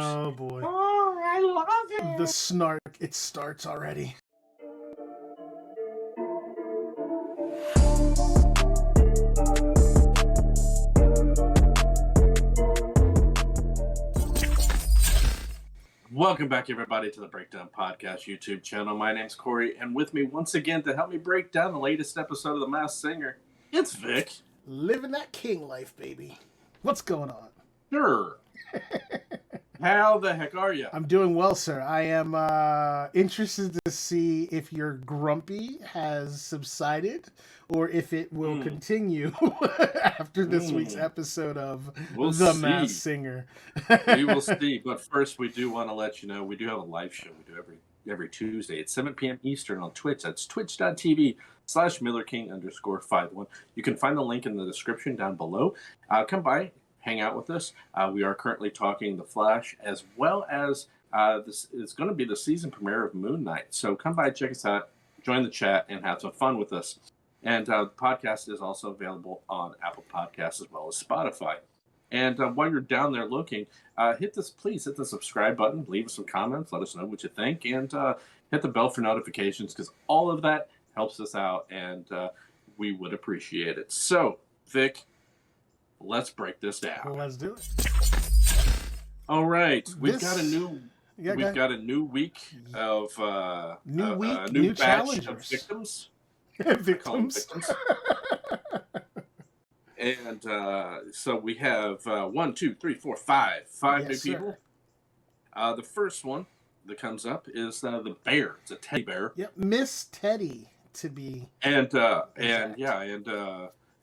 Oh boy. Oh, I love it. The snark, it starts already. Welcome back, everybody, to the Breakdown Podcast YouTube channel. My name's Corey, and with me once again to help me break down the latest episode of The Masked Singer, it's Vic. Living that king life, baby. What's going on? Sure. How the heck are you? I'm doing well, sir. I am interested to see if your grumpy has subsided or if it will continue after this week's episode of The Masked Singer. We will see. But first, we do want to let you know we do have a live show we do every Tuesday at 7 p.m. Eastern on Twitch. That's twitch.tv/MillerKing_51. You can find the link in the description down below. Come by. Hang out with us. We are currently talking The Flash, as well as this is going to be the season premiere of Moon Knight. So come by, check us out, join the chat, and have some fun with us. And the podcast is also available on Apple Podcasts as well as Spotify. And while you're down there looking, please hit the subscribe button, leave us some comments, let us know what you think, and hit the bell for notifications, because all of that helps us out, and we would appreciate it. So, Vic, let's break this down. Let's do it. All right, we've got a new week of new batch of challengers. victims. Victims. And so we have 5 new people. The first one that comes up is the bear. It's a teddy bear. Yep, Miss Teddy to be. And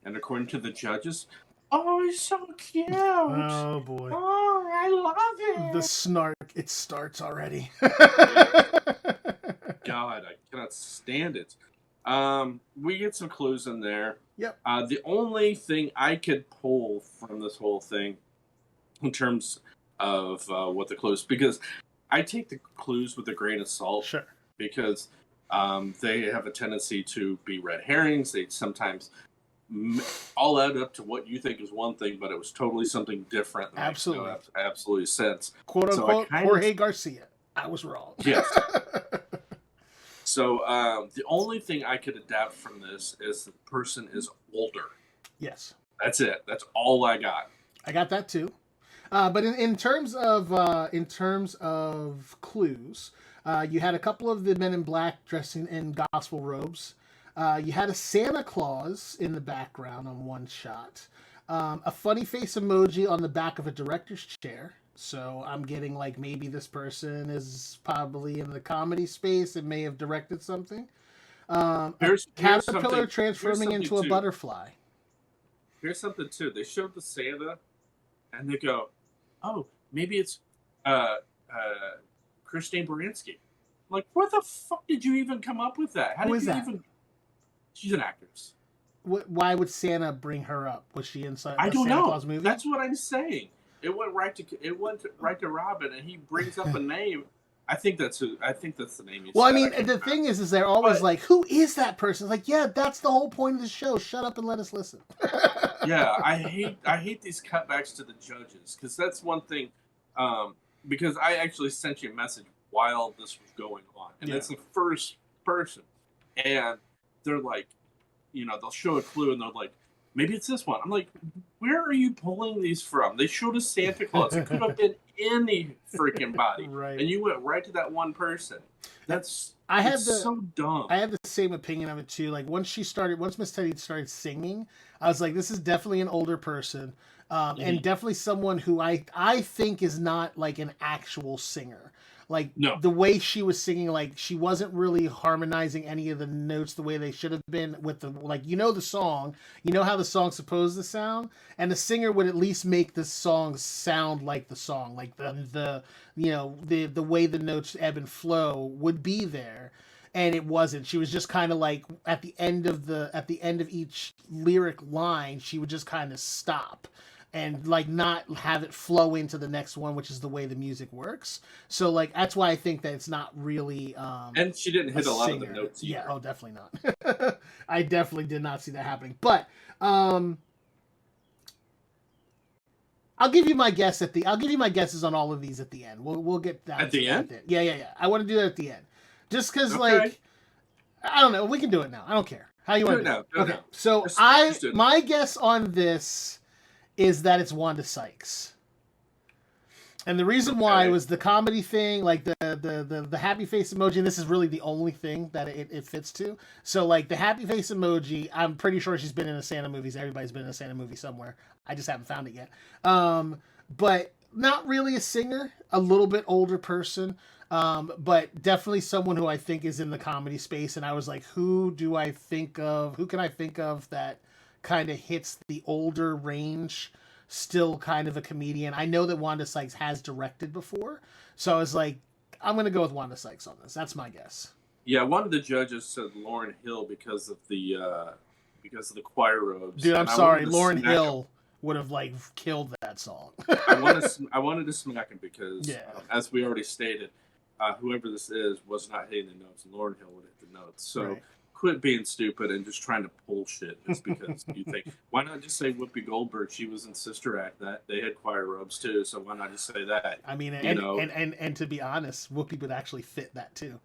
according to the judges. Oh, he's so cute. Oh, boy. Oh, I love it. The snark, it starts already. God, I cannot stand it. We get some clues in there. Yep. The only thing I could pull from this whole thing in terms of what the clues, because I take the clues with a grain of salt. Sure. Because they have a tendency to be red herrings. They sometimes all add up to what you think is one thing, but it was totally something different. That absolutely. Makes no absolutely sense. Quote unquote, Jorge Garcia. I was wrong. Yes. So the only thing I could adapt from this is the person is older. Yes. That's it. That's all I got. I got that too. But in terms of clues, you had a couple of the men in black dressing in gospel robes. You had a Santa Claus in the background on one shot. A funny face emoji on the back of a director's chair. So I'm getting like maybe this person is probably in the comedy space and may have directed something. A caterpillar transforming into a butterfly. Here's something too. They showed the Santa and they go, oh, maybe it's Christine Baranski. I'm like, where the fuck did you even come up with that? Who is that? She's an actress. Why would Santa bring her up? Was she inside a Santa Claus movie? That's what I'm saying. It went right to Robin, and he brings up a name. I think that's the name. Well, I mean, the thing is they're always like, "Who is that person?" It's like, yeah, that's the whole point of the show. Shut up and let us listen. Yeah, I hate these cutbacks to the judges, because that's one thing. Because I actually sent you a message while this was going on, and it's the first person, and they're like, they'll show a clue, and they're like, maybe it's this one. I'm like, where are you pulling these from? They showed us Santa Claus. It could have been any freaking body. Right. And you went right to that one person. So dumb. I had the same opinion of it too. Like once Miss Teddy started singing, I was like, this is definitely an older person. And definitely someone who I think is not like an actual singer. Like the way she was singing, like she wasn't really harmonizing any of the notes the way they should have been with the, like, the song, how the song's supposed to sound, and the singer would at least make the song sound like the song, like the way the notes ebb and flow would be there. And it wasn't. She was just kind of like at the end of each lyric line, she would just kind of stop and like not have it flow into the next one, which is the way the music works. So like that's why I think that it's not really and she didn't hit a lot of the notes either. Yeah, oh definitely not. I definitely did not see that happening. But I'll give you my guess I'll give you my guesses on all of these at the end. We'll get that at the end. Yeah. I want to do that at the end, just because Okay. like I don't know. We can do it now. I don't care. How you want to do it? Okay. Now. So my guess on this is that it's Wanda Sykes. And the reason why was the comedy thing, like the happy face emoji. And this is really the only thing that it fits to. So like the happy face emoji, I'm pretty sure she's been in a Santa movies. Everybody's been in a Santa movie somewhere. I just haven't found it yet. But not really a singer, a little bit older person. But definitely someone who I think is in the comedy space. And I was like, who can I think of that kind of hits the older range? Still kind of a comedian. I know that Wanda Sykes has directed before, so I was like, I'm going to go with Wanda Sykes on this. That's my guess. Yeah, one of the judges said Lauryn Hill because of the choir robes. Dude, I'm sorry, Lauryn Hill would have like killed that song. I wanted to smack him because, as we already stated, whoever this is was not hitting the notes, and Lauryn Hill would hit the notes. So. Right. Quit being stupid and just trying to pull shit just because you think. Why not just say Whoopi Goldberg? She was in Sister Act. That they had choir robes too, so why not just say that? I mean, and to be honest, Whoopi would actually fit that too.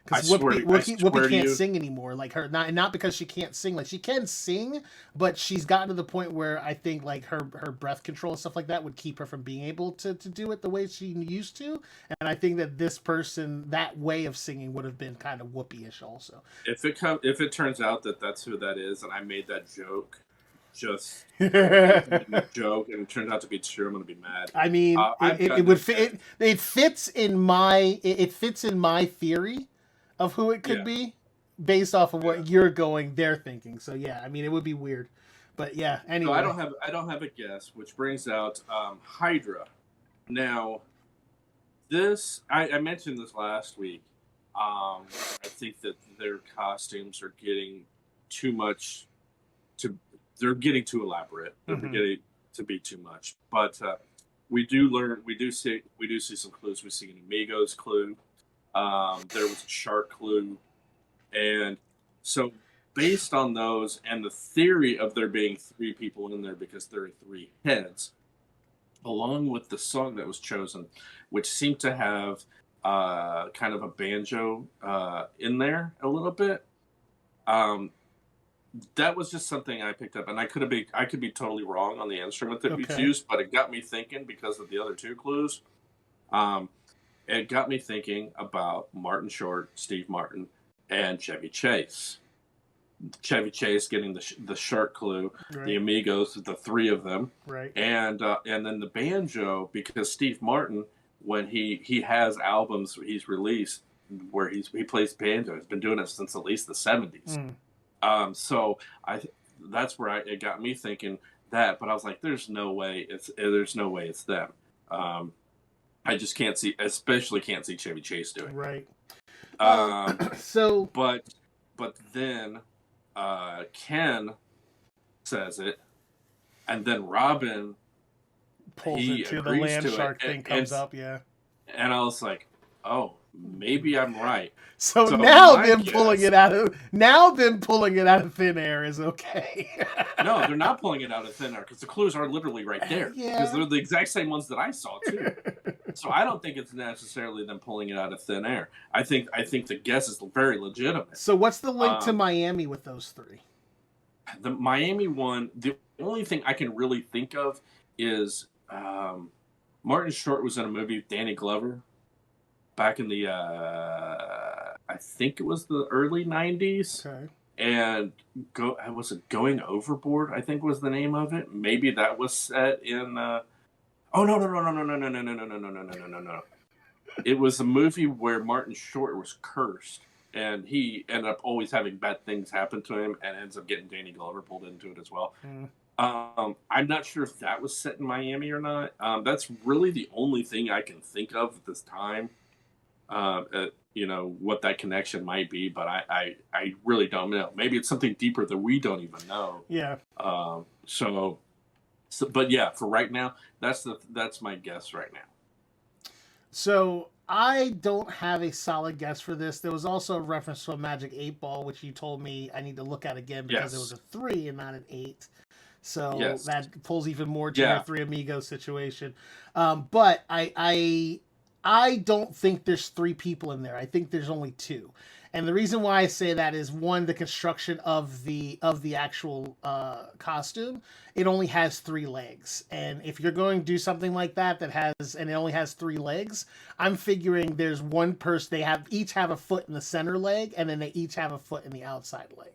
Because Whoopi can't sing anymore. Like her, not because she can't sing. Like she can sing, but she's gotten to the point where I think like her breath control and stuff like that would keep her from being able to do it the way she used to. And I think that this person, that way of singing would have been kind of Whoopi-ish also. If it turns out that that's who that is, and I made that joke, just a joke, and it turns out to be true, I'm gonna be mad. I mean, it would fit. It fits in my theory of who it could be based off of what they're thinking. So yeah, I mean it would be weird. But yeah, anyway. So I don't have a guess, which brings out Hydra. Now this I mentioned this last week. I think that their costumes are getting too much they're getting too elaborate. They're getting to be too much. But we do see some clues. We see an Amigos clue. There was a shark clue, and so based on those and the theory of there being 3 people in there because there are 3 heads, along with the song that was chosen, which seemed to have kind of a banjo in there a little bit. That was just something I picked up, and I could be totally wrong on the instrument that we used, but it got me thinking because of the other 2 clues. It got me thinking about Martin Short, Steve Martin, and Chevy Chase. Chevy Chase getting the shark clue, the Amigos, the 3 of them, and then the banjo, because Steve Martin, when he has albums he's released where he plays banjo, he's been doing it since at least the 70s. So that's where it got me thinking that, but I was like, there's no way it's them. I just can't see Chevy Chase doing it. Right. But then Ken says it, and then Robin pulls it to the land shark thing comes up, and I was like, oh, maybe I'm right. So now them pulling it out of thin air is okay. No, they're not pulling it out of thin air because the clues are literally right there. Because they're the exact same ones that I saw too. So I don't think it's necessarily them pulling it out of thin air. I think the guess is very legitimate. So what's the link to Miami with those 3? The Miami one, the only thing I can really think of is Martin Short was in a movie with Danny Glover back in the I think it was the early 90s. Okay. And was it Going Overboard? I think was the name of it. Maybe that was set in. Oh no! It was a movie where Martin Short was cursed, and he ended up always having bad things happen to him, and ends up getting Danny Glover pulled into it as well. I'm not sure if that was set in Miami or not. That's really the only thing I can think of at this time. What that connection might be, but I really don't know. Maybe it's something deeper that we don't even know. Yeah. But yeah, for right now, that's my guess right now. So I don't have a solid guess for this. There was also a reference to a Magic 8 Ball, which you told me I need to look at again because it was a 3 and not an 8. So Yes. that pulls even more to Yeah. their Three Amigos situation. But I don't think there's three people in there. I think there's only two. And the reason why I say that is, one, the construction of the actual costume. It only has three legs, and if you're going to do something like that and it only has three legs, I'm figuring there's one person, they each have a foot in the center leg, and then they each have a foot in the outside leg.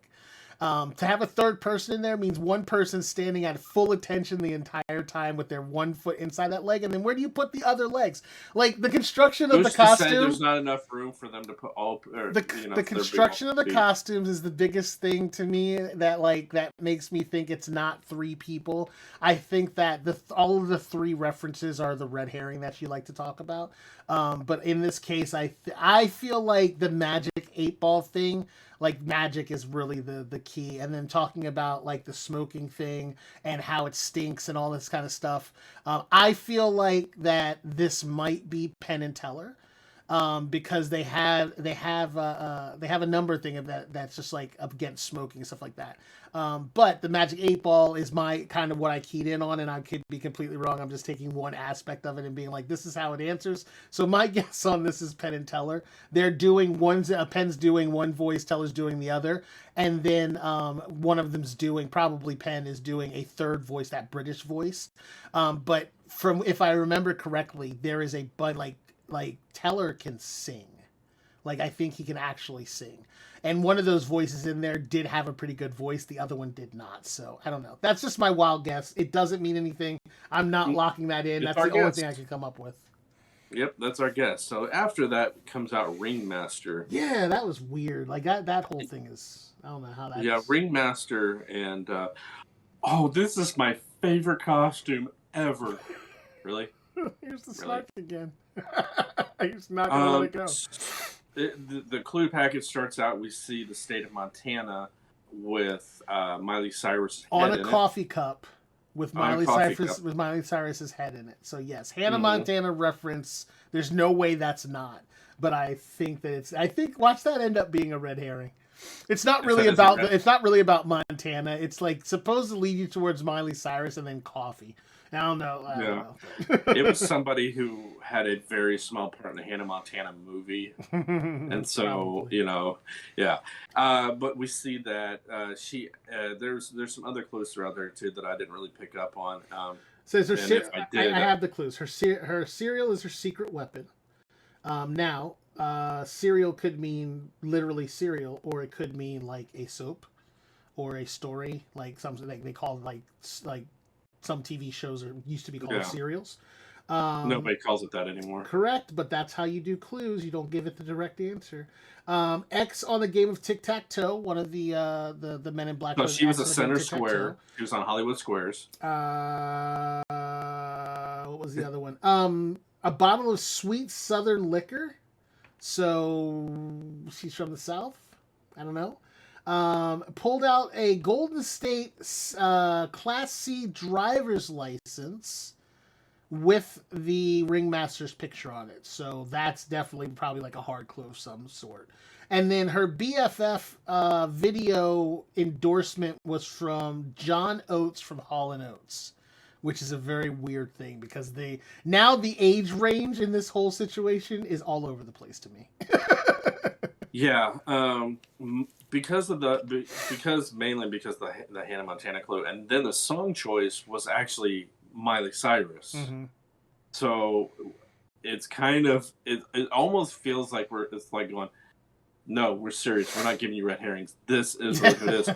To have a third person in there means one person standing at full attention the entire time with their one foot inside that leg, and then where do you put the other legs? Like, the construction of the costume. There's not enough room for them to put all. The construction of the costumes is the biggest thing to me that makes me think it's not three people. I think that all of the three references are the red herring that you like to talk about. But in this case, I feel like the magic 8-ball thing, like, magic is really the key. And then talking about, like, the smoking thing and how it stinks and all this kind of stuff. I feel like that this might be Penn and Teller. Because they have a number thing of that's just like up against smoking and stuff like that. But the Magic 8-ball is my kind of what I keyed in on, and I could be completely wrong. I'm just taking one aspect of it and being like, this is how it answers. So my guess on this is Penn and Teller. They're doing Penn's doing one voice, Teller's doing the other, and then one of them's doing, probably Penn is doing a third voice, that British voice. But if I remember correctly, there is a like Teller can sing. Like, I think he can actually sing. And one of those voices in there did have a pretty good voice. The other one did not. So, I don't know. That's just my wild guess. It doesn't mean anything. I'm not locking that in. That's the only thing I could come up with. Yep, that's our guess. So after that comes out Ringmaster. Yeah, that was weird. Like, that whole thing is... I don't know how that... Yeah, Ringmaster and... this is my favorite costume ever. Really? Here's the snark again. You're not going to let it go. The clue package starts out, we see the state of Montana with Miley Cyrus on a coffee cup with Miley Cyrus's head in it. So yes, Hannah Montana reference. There's no way that's not. But I think that watch that end up being a red herring. It's not really about Montana. It's like supposed to lead you towards Miley Cyrus and then coffee. I don't know. It was somebody who had a very small part in the Hannah Montana movie, and so yeah. But we see that she there's some other clues throughout there too that I didn't really pick up on. So I have the clues. Her cereal is her secret weapon. Now, cereal could mean literally cereal, or it could mean like a soap or a story, like something like they call it like some TV shows used to be called serials. Nobody calls it that anymore. Correct, but that's how you do clues. You don't give it the direct answer. X on the game of tic-tac-toe, one of the Men in Black. No, she was a center square. She was on Hollywood Squares. What was the other one? A bottle of sweet Southern liquor. So she's from the South. I don't know. Pulled out a Golden State Class C driver's license with the Ringmaster's picture on it. So that's definitely probably like a hard clue of some sort. And then her BFF video endorsement was from John Oates from Hall & Oates, which is a very weird thing because the age range in this whole situation is all over the place to me. Yeah, because mainly because the Hannah Montana clue, and then the song choice was actually Miley Cyrus. Mm-hmm. So it's kind of it almost feels like it's like going, no, we're serious. We're not giving you red herrings. This is what it is.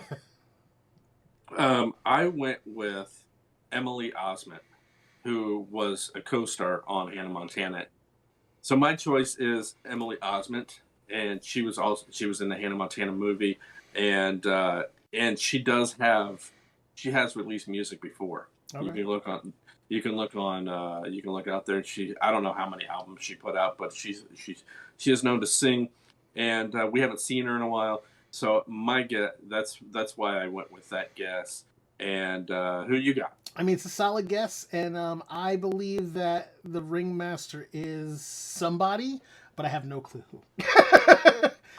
I went with Emily Osment, who was a co-star on Hannah Montana. So my choice is Emily Osment. And she was in the Hannah Montana movie, and she has released music before. Okay. You can look out there. I don't know how many albums she put out, but she is known to sing, and we haven't seen her in a while. So my guess, that's why I went with that guess. And who you got? I mean, it's a solid guess, and I believe that the Ringmaster is somebody, but I have no clue who.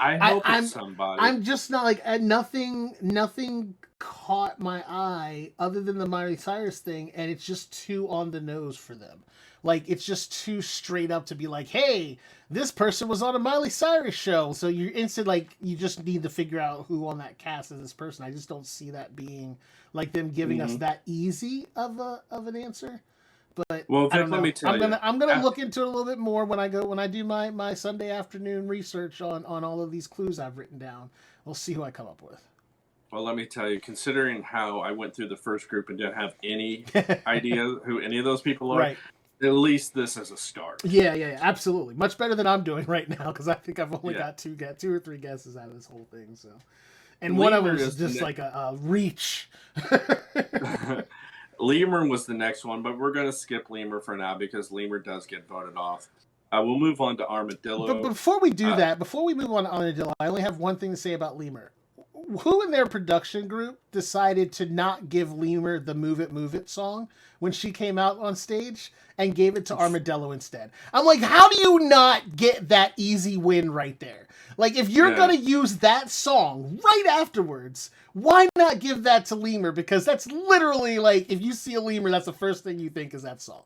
I hope I'm it's somebody. I'm just not like nothing caught my eye other than the Miley Cyrus thing, and it's just too on the nose for them. Like it's just too straight up to be like, hey, this person was on a Miley Cyrus show, so you're instant like you just need to figure out who on that cast is this person. I just don't see that being like them giving us that easy of an answer. But Well, I Vic, don't let know. me tell you. I'm gonna look into it a little bit more when I do my Sunday afternoon research on all of these clues I've written down. We'll see who I come up with. Well, let me tell you, considering how I went through the first group and didn't have any idea who any of those people are, Right. at least this is a start. Yeah, absolutely. Much better than I'm doing right now because I think I've only got two or three guesses out of this whole thing. So, and one of them is just like a reach. Lemur was the next one, but we're going to skip Lemur for now because Lemur does get voted off. We'll move on to Armadillo. But before we do that, before we move on to Armadillo, I only have one thing to say about Lemur. Who in their production group decided to not give Lemur the Move It song when she came out on stage and gave it to Armadillo instead? I'm like, how do you not get that easy win right there? Like, if you're going to use that song right afterwards, why not give that to Lemur? Because that's literally like, if you see a Lemur, that's the first thing you think is that song.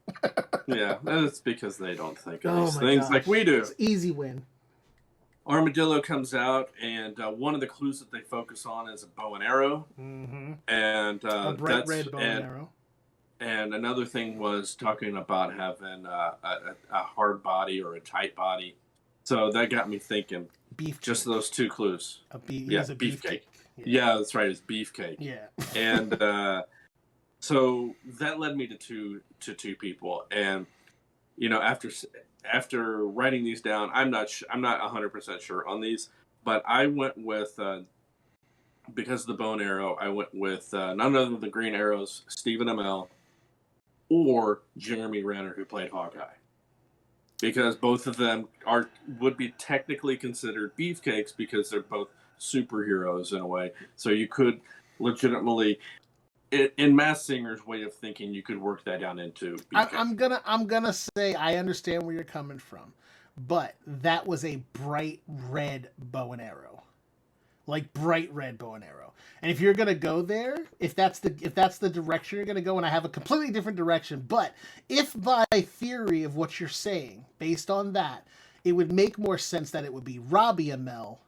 Yeah, that's because they don't think of these things like we do. It's easy win. Armadillo comes out, and one of the clues that they focus on is a bow and arrow. Mm-hmm. And a bright red bow and arrow. And another thing was talking about having a hard body or a tight body. So that got me thinking. Beef. Just those two clues. A beefcake. Yeah, that's right. It's beefcake. Yeah. And so that led me to two people. And you know, after writing these down, I'm not 100% sure on these, but I went with because of the bow and arrow, I went with none other than the Green Arrow's Stephen Amell or Jeremy Renner, who played Hawkeye. Because both of them would be technically considered beefcakes because they're both superheroes in a way. So you could legitimately, in Masked Singer's way of thinking, you could work that down into beefcake. I'm gonna say I understand where you're coming from, but that was a bright red bow and arrow, like bright red bow and arrow. And if you're gonna go there, if that's the direction you're gonna go, and I have a completely different direction, but if by theory of what you're saying, based on that, it would make more sense that it would be Robbie Amell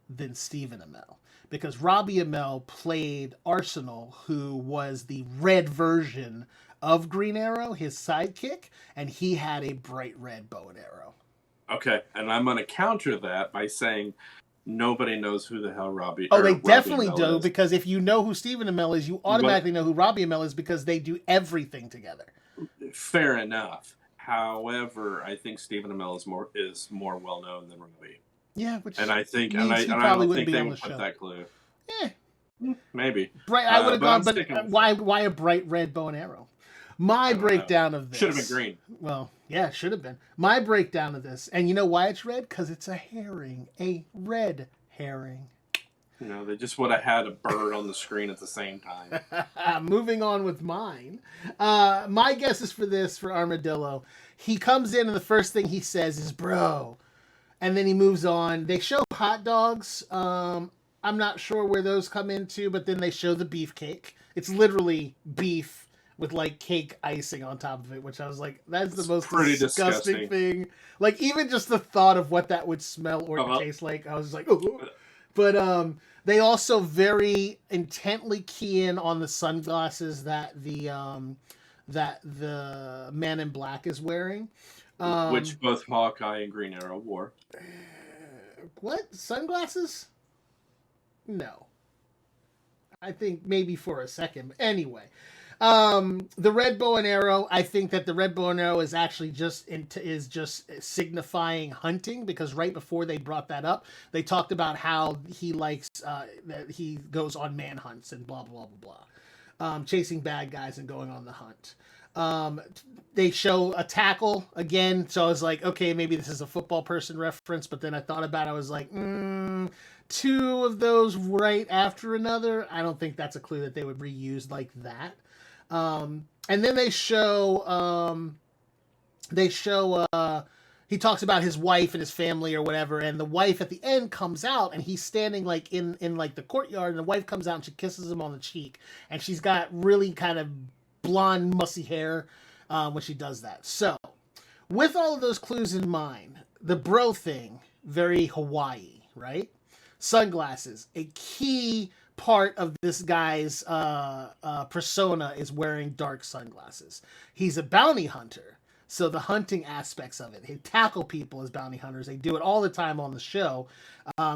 than Stephen Amell. Because Robbie Amell played Arsenal, who was the red version of Green Arrow, his sidekick, and he had a bright red bow and arrow. Okay, and I'm going to counter that by saying nobody knows who the hell Robbie. Oh, they definitely Amell do, is. because if you know who Stephen Amell is, you automatically know who Robbie Amell is because they do everything together. Fair enough. However, I think Stephen Amell is more well known than Robbie. Yeah, which and I think means and I don't think they would put that clue. Maybe. Bright. I would have gone, but why a bright red bow and arrow? My breakdown of this should have been green. Well, yeah, should have been. My breakdown of this, and you know why it's red? Because it's a herring, a red herring. You know, they just would have had a bird on the screen at the same time. Moving on with mine. My guess is for Armadillo. He comes in and the first thing he says is, bro. And then he moves on. They show hot dogs. I'm not sure where those come into, but then they show the beefcake. It's literally beef with like cake icing on top of it, which I was like, that's the most disgusting thing. Like even just the thought of what that would smell or taste like, I was like, oh. But they also very intently key in on the sunglasses that the Man in Black is wearing. Which both Hawkeye and Green Arrow wore. What? Sunglasses? No. I think maybe for a second. Anyway. The red bow and arrow, I think that the red bow and arrow is actually just signifying hunting, because right before they brought that up, they talked about how he likes, that he goes on manhunts and blah, blah, blah, blah. Chasing bad guys and going on the hunt. They show a tackle again, so I was like, okay, maybe this is a football person reference, but then I thought about it, I was like, two of those right after another, I don't think that's a clue that they would reuse like that. And then they show he talks about his wife and his family or whatever, and the wife at the end comes out, and he's standing like in like the courtyard, and the wife comes out and she kisses him on the cheek, and she's got really kind of blonde, mussy hair when she does that. So, with all of those clues in mind, the bro thing, very Hawaii, right? Sunglasses, a key part of this guy's persona is wearing dark sunglasses. He's a bounty hunter, so the hunting aspects of it. They tackle people as bounty hunters. They do it all the time on the show.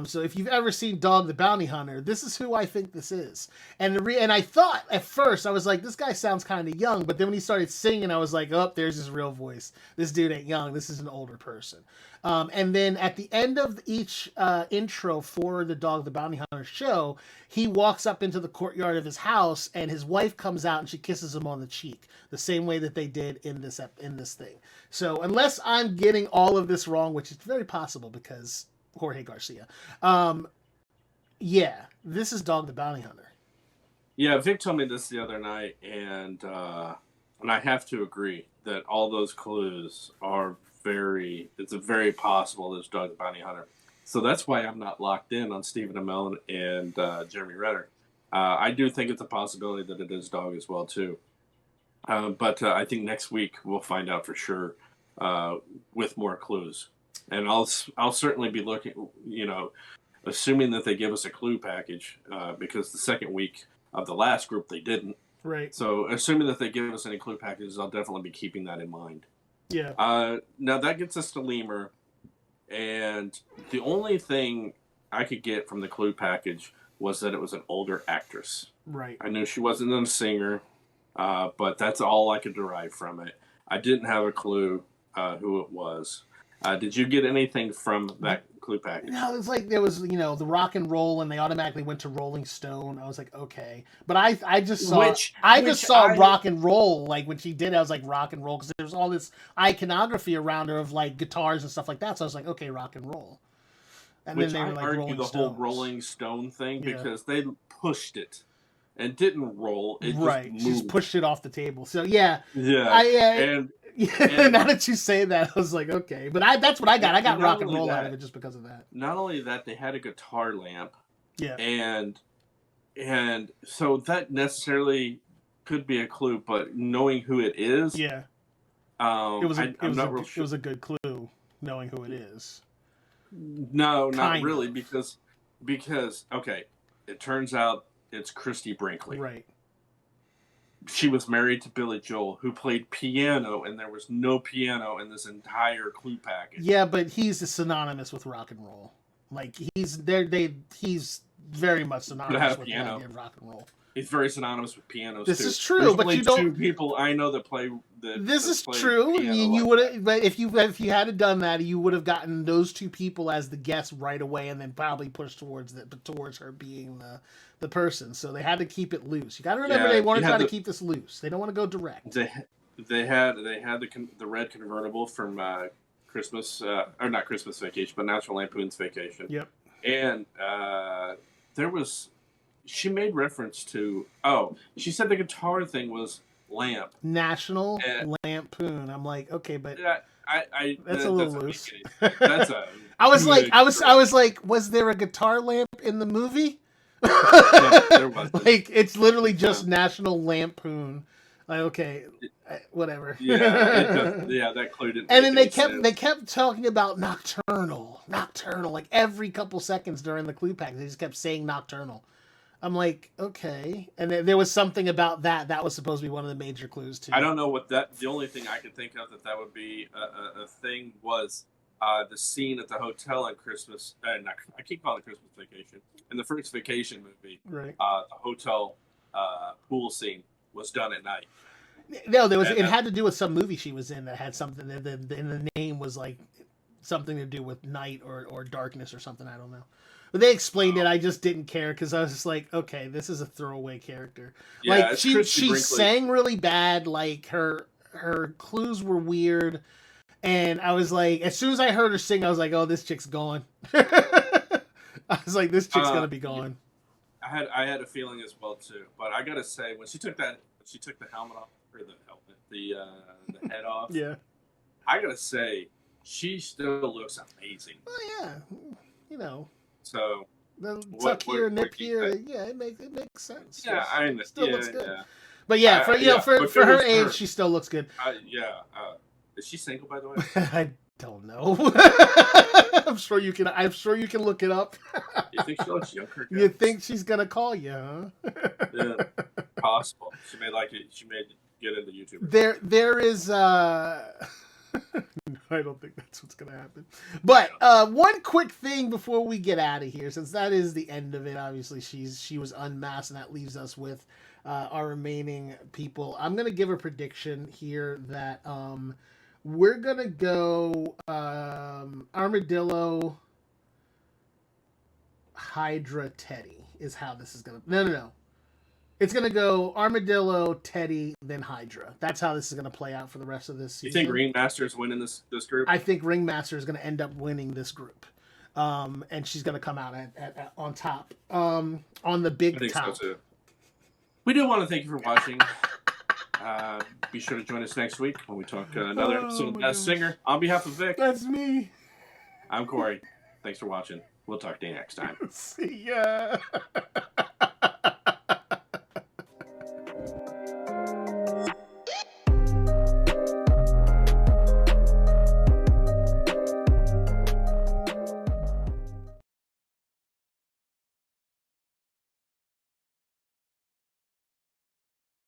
So if you've ever seen Dog the Bounty Hunter, this is who I think this is. And and I thought at first, I was like, this guy sounds kind of young. But then when he started singing, I was like, oh, there's his real voice. This dude ain't young. This is an older person. And then at the end of each intro for the Dog the Bounty Hunter show, he walks up into the courtyard of his house, and his wife comes out and she kisses him on the cheek, the same way that they did in this thing. So unless I'm getting all of this wrong, which is very possible because Jorge Garcia, yeah, this is Dog the Bounty Hunter. Yeah, Vic told me this the other night, and I have to agree that all those clues are it's very possible this Dog the Bounty Hunter. So that's why I'm not locked in on Stephen Amell and Jeremy Renner. I do think it's a possibility that it is Dog as well too. But I think next week we'll find out for sure with more clues. And I'll certainly be looking, assuming that they give us a clue package, because the second week of the last group they didn't. Right. So assuming that they give us any clue packages, I'll definitely be keeping that in mind. Yeah. Now that gets us to Lemur, and the only thing I could get from the clue package was that it was an older actress. Right. I knew she wasn't a singer, but that's all I could derive from it. I didn't have a clue who it was. Did you get anything from that clue package? No, it's like there was, the rock and roll, and they automatically went to Rolling Stone. I was like, okay, but I just saw rock and roll. Like when she did, I was like rock and roll because there was all this iconography around her of like guitars and stuff like that. So I was like, okay, rock and roll. And Which then they were I like argue Rolling the Stones. whole Rolling Stone thing because they pushed it and didn't roll. It right, just just pushed it off the table. So yeah, and now that you say that, I was like, okay, but that's what I got. I got rock and roll out of it just because of that. Not only that, they had a guitar lamp. Yeah, and so that necessarily could be a clue, but knowing who it is, it was a good clue knowing who it is. No, not really, because okay, it turns out it's Christy Brinkley. Right. She was married to Billy Joel, who played piano, and there was no piano in this entire clue package. Yeah, but he's synonymous with rock and roll. Like he's very much synonymous with the idea of rock and roll. He's very synonymous with pianos. This too. is true, There's but only you don't. Two people I know that play. This is true. You would have, but if you had done that, you would have gotten those two people as the guests right away, and then probably pushed towards her being the person. So they had to keep it loose. You got to remember they want to try to keep this loose. They don't want to go direct. They had the red convertible from Christmas or not Christmas Vacation, but National Lampoon's Vacation. Yep. And there was. She made reference to. Oh, she said the guitar thing was lamp. National Lampoon. I'm like, okay, but that's a little loose. That's a. I was like, was there a guitar lamp in the movie? No, there wasn't. Like it's literally just National Lampoon. Like okay, whatever. Yeah, that clue didn't. And then they kept talking about nocturnal, like every couple seconds during the clue pack. They just kept saying nocturnal. I'm like, okay. And there was something about that. That was supposed to be one of the major clues, too. I don't know what that... The only thing I could think of that would be a thing was the scene at the hotel on Christmas... I keep calling it Christmas Vacation. In the first Vacation movie, right. The hotel pool scene was done at night. No, there was. It had to do with some movie she was in that had something... And the name was like something to do with night or darkness or something. I don't know. But they explained it. I just didn't care because I was just like, okay, this is a throwaway character. Yeah, like she sang really bad. Like her clues were weird, and I was like, as soon as I heard her sing, I was like, oh, this chick's gone. I was like, this chick's gonna be gone. I had a feeling as well too, but I gotta say when she took the helmet off or the head off. Yeah, I gotta say she still looks amazing. Oh yeah, you know. So The tuck here, nip here. Yeah, it makes sense. Yeah, I know. Still Yeah, looks good. yeah. But yeah, for her age, she still looks good. Yeah. Is she single, by the way? I don't know. I'm sure you can look it up. You think she looks younger? You think she's gonna call you, huh? Yeah, possible. She may like it. She may get into YouTube. There is. I don't think that's what's gonna happen. But one quick thing before we get out of here, since that is the end of it. Obviously, she was unmasked, and that leaves us with our remaining people. I'm gonna give a prediction here that we're gonna go Armadillo, Hydra, Teddy is how this is gonna. No. It's going to go Armadillo, Teddy, then Hydra. That's how this is going to play out for the rest of this season. You think Ringmaster is winning this group? I think Ringmaster is going to end up winning this group. And she's going to come out on top. On the big top. So too. We do want to thank you for watching. Be sure to join us next week when we talk another episode of Best Singer. On behalf of Vic. That's me. I'm Corey. Thanks for watching. We'll talk to you next time. See ya.